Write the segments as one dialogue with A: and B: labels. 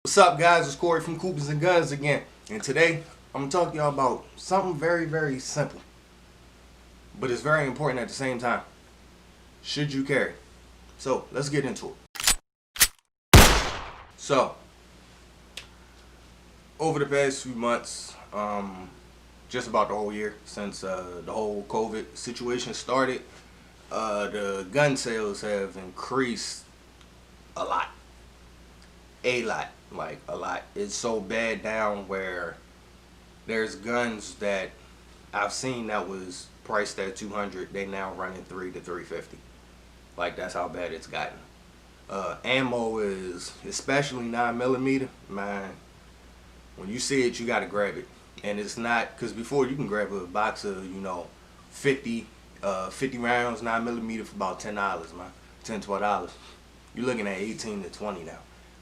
A: What's up, guys? It's Corey from Coopersnguns again, and today I'm gonna talk to y'all about something very simple, but it's very important at the same time. Should you carry? So let's get into it. So over the past few months, just about the whole year since the whole COVID situation started, the gun sales have increased a lot. Like a lot. It's so bad down where there's guns that I've seen that was priced at 200. They now running 3 to 350. Like, that's how bad it's gotten. Ammo is, especially 9mm, man. When you see it, you gotta grab it, and it's not because before you can grab a box of 50 rounds 9mm for about $10, man, $10 $12. You're looking at 18 to 20 now.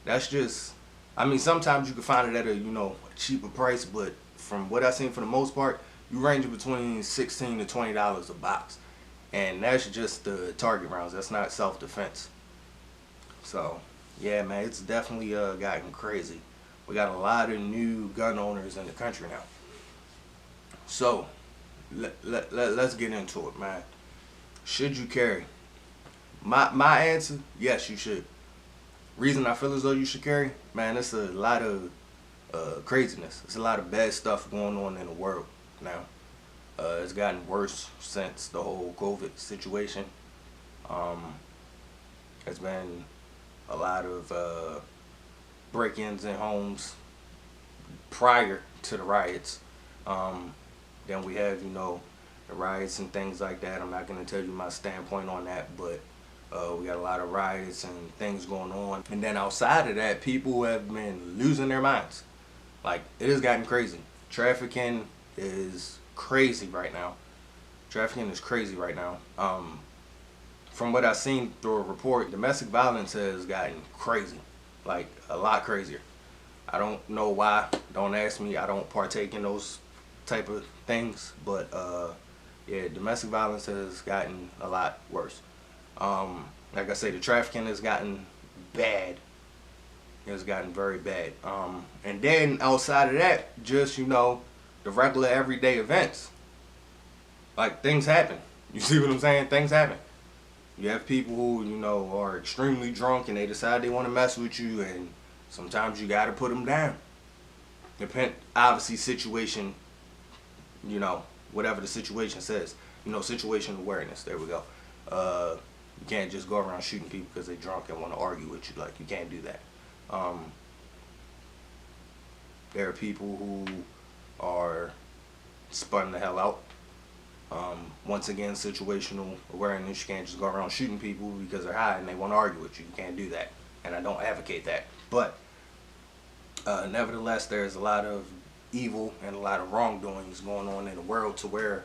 A: That's just, I mean, sometimes you can find it at a cheaper price, but from what I've seen, for the most part, you range between $16 to $20 a box, and that's just the target rounds. That's not self-defense. So yeah, man, it's definitely gotten crazy. We got a lot of new gun owners in the country now. So let's get into it, man. Should you carry? My answer, yes, you should. Reason I feel as though you should carry, man, it's a lot of craziness. It's a lot of bad stuff going on in the world now. It's gotten worse since the whole COVID situation. There's been a lot of break-ins in homes prior to the riots. Then we have, the riots and things like that. I'm not going to tell you my standpoint on that, but we got a lot of riots and things going on. And then outside of that, people have been losing their minds. Like, it has gotten crazy. Trafficking is crazy right now. Trafficking is crazy right now. From what I've seen through a report, domestic violence has gotten crazy. Like, a lot crazier. I don't know why. Don't ask me. I don't partake in those type of things. But, yeah, domestic violence has gotten a lot worse. Like I say, the trafficking has gotten bad. It's gotten very bad. And then outside of that, just, the regular everyday events. Like, things happen. You see what I'm saying? Things happen. You have people who, are extremely drunk and they decide they want to mess with you, and sometimes you got to put them down. Obviously, situation, whatever the situation says. Situation awareness. There we go. You can't just go around shooting people because they're drunk and want to argue with you. Like, you can't do that. There are people who are spun the hell out. Once again, situational awareness. You can't just go around shooting people because they're high and they want to argue with you. You can't do that. And I don't advocate that. But nevertheless, there's a lot of evil and a lot of wrongdoings going on in the world to where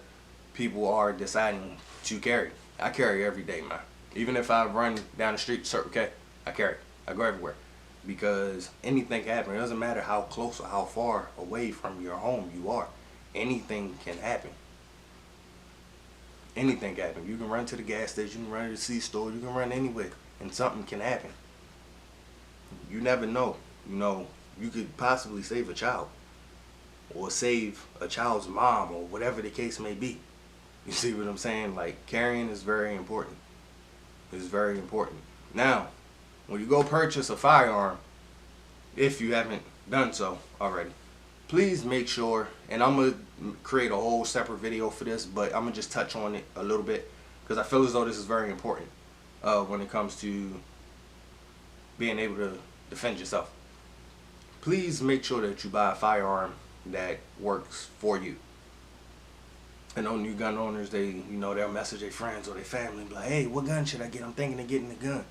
A: people are deciding to carry. I carry every day, man. Even if I run down the street, Circle K, I carry. I go everywhere. Because anything can happen. It doesn't matter how close or how far away from your home you are. Anything can happen. Anything can happen. You can run to the gas station, you can run to the C-store, you can run anywhere, and something can happen. You never know. You could possibly save a child. Or save a child's mom, or whatever the case may be. You see what I'm saying? Like, carrying is very important. It's very important. Now, when you go purchase a firearm, if you haven't done so already, please make sure, and I'm going to create a whole separate video for this, but I'm going to just touch on it a little bit because I feel as though this is very important when it comes to being able to defend yourself. Please make sure that you buy a firearm that works for you. I know new gun owners, they'll message their friends or their family and be like, hey, what gun should I get? I'm thinking of getting a gun.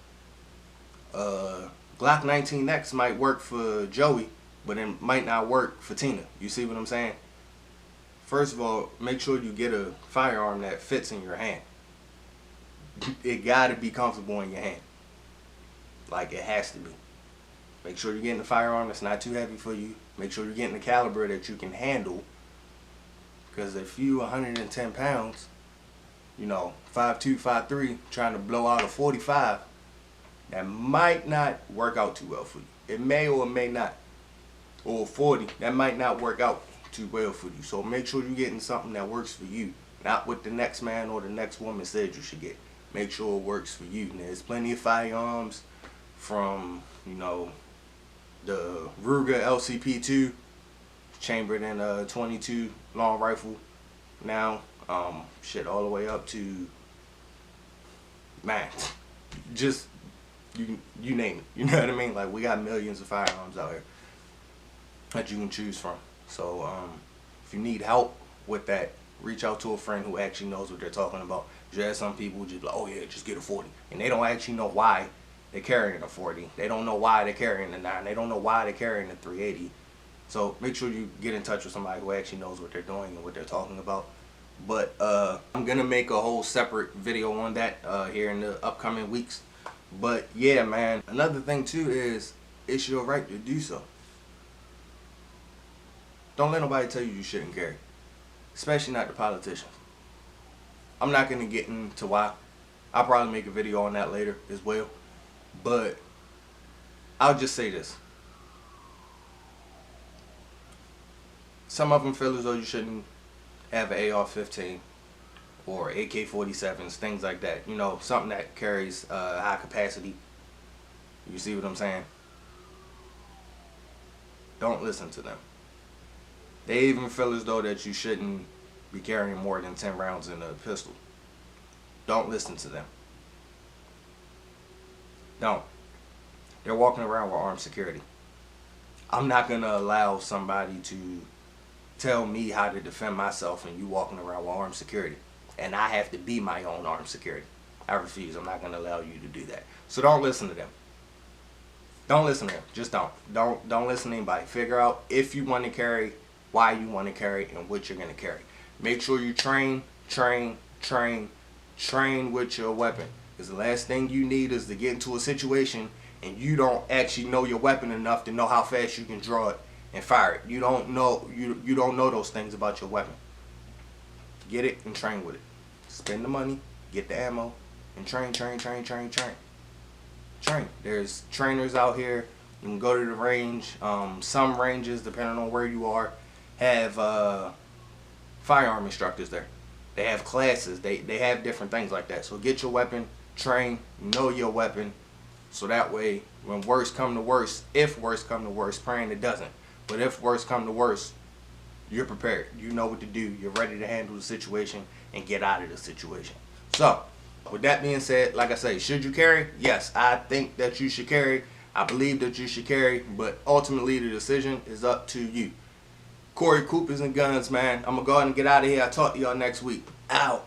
A: Glock 19X might work for Joey, but it might not work for Tina. You see what I'm saying? First of all, make sure you get a firearm that fits in your hand. It got to be comfortable in your hand. Like, it has to be. Make sure you're getting a firearm that's not too heavy for you. Make sure you're getting a caliber that you can handle. Because if you 110 pounds, 5'2", 5'3", trying to blow out a 45, that might not work out too well for you. It may or may not. Or 40, that might not work out too well for you. So make sure you're getting something that works for you, not what the next man or the next woman said you should get. Make sure it works for you. And there's plenty of firearms, from, you know, the Ruger LCP2 chambered in a 22 long rifle now, shit, all the way up to, man, just you name it. You know what I mean? Like, we got millions of firearms out here that you can choose from. So if you need help with that, reach out to a friend who actually knows what they're talking about. You have some people just like, oh yeah, just get a 40, and they don't actually know why they're carrying a 40. They don't know why they're carrying a 9. They don't know why they're carrying a 380. So make sure you get in touch with somebody who actually knows what they're doing and what they're talking about. But I'm gonna make a whole separate video on that here in the upcoming weeks. But yeah, man, another thing too is it's your right to do so. Don't let nobody tell you you shouldn't carry, especially not the politicians. I'm not gonna get into why. I'll probably make a video on that later as well. But I'll just say this. Some of them feel as though you shouldn't have an AR-15 or AK-47s, things like that. You know, something that carries high capacity. You see what I'm saying? Don't listen to them. They even feel as though that you shouldn't be carrying more than 10 rounds in a pistol. Don't listen to them. Don't. They're walking around with armed security. I'm not going to allow somebody to tell me how to defend myself and you walking around with armed security. And I have to be my own armed security. I refuse. I'm not going to allow you to do that. So don't listen to them. Don't listen to them. Just don't. Don't listen to anybody. Figure out if you want to carry, why you want to carry, and what you're going to carry. Make sure you train with your weapon. Because the last thing you need is to get into a situation and you don't actually know your weapon enough to know how fast you can draw it and fire it. You don't know you don't know those things about your weapon. Get it and train with it. Spend the money, get the ammo, and train. There's trainers out here. You can go to the range. Some ranges, depending on where you are, have firearm instructors there. They have classes. They have different things like that. So get your weapon, train, know your weapon, so that way when worst come to worst, if worst come to worst, praying it doesn't, but if worst come to worst, you're prepared. You know what to do. You're ready to handle the situation and get out of the situation. So with that being said, like I say, should you carry? Yes, I think that you should carry. I believe that you should carry, but ultimately the decision is up to you. Corey, Coopers and Guns, man. I'm going to go ahead and get out of here. I'll talk to y'all next week. Out.